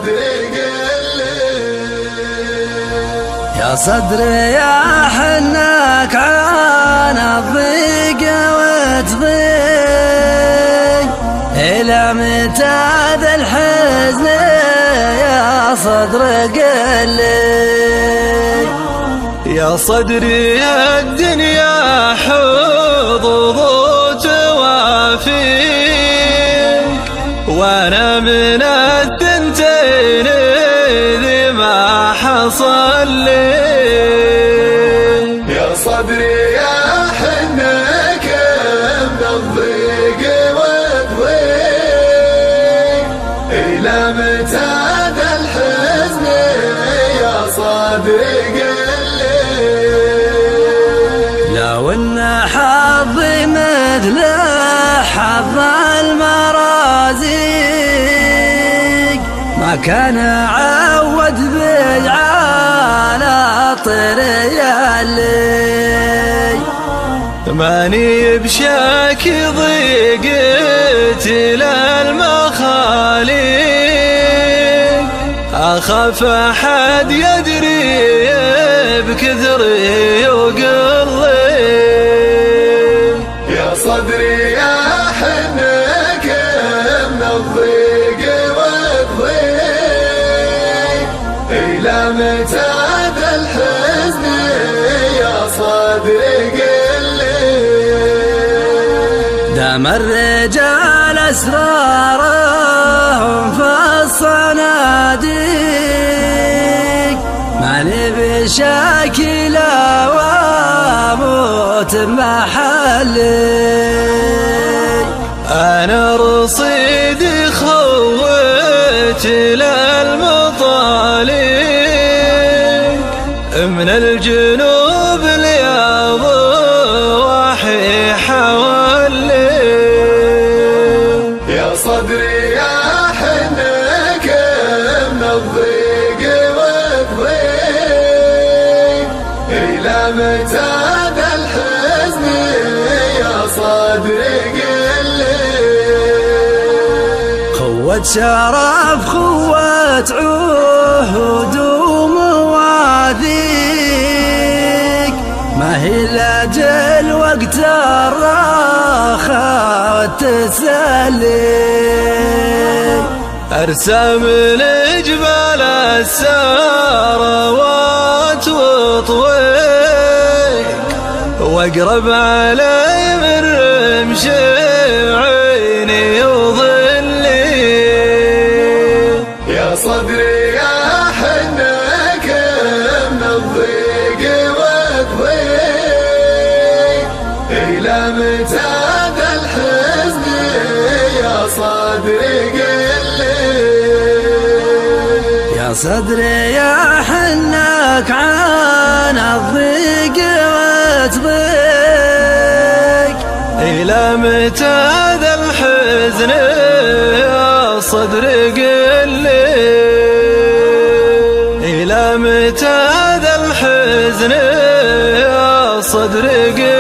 صدري يا صدري يا حنك عانى الضيق وتضيق، إلى متى ذا الحزن يا صدري قل لي. يا صدري يا الدنيا حظوظ توافيك، وانا من الثنتين ذي ما حصل لي. يا صدري يا حنك من الضيق والضيق، إلى متى ذا الحزن يا صدري قل لي. لو ان حظي مثل حظ المرازيق، ما كان عود بي على طري اللي. ماني بشاك ضيقتي للمخاليق، أخاف أحد يدري بكثري وقلي. يا صدري يا حنك من الضيق والضيق، إلى متى ذا الحزن يا صدري قل لي. دام الرجال أسرارهم في الصناديق، ماني بشاكل واموت بمحلي. أنا رصيدي خوت للمطالب، من الجنوب الياض وحي حولي. يا صدري يا حنك من الضيق والضيق، إلى متى ذا الحزن يا صدري قل لي. خوة شرف خوة عهود ومواثيق، ما هي لأجل وقت الراحة والتسلي. أرسم الجبال الساروات وطويق، واقرب علي من رمش عيني وظلي. يا صدري يا حنك من الضيق والضيق، إلى متى ذا الحزن يا صدري قل لي. يا صدري يا حنك عانى الضيق وتضيق، إلى متى ذا الحزن يا صدري قل لي. إلى متى ذا الحزن يا صدري قل لي.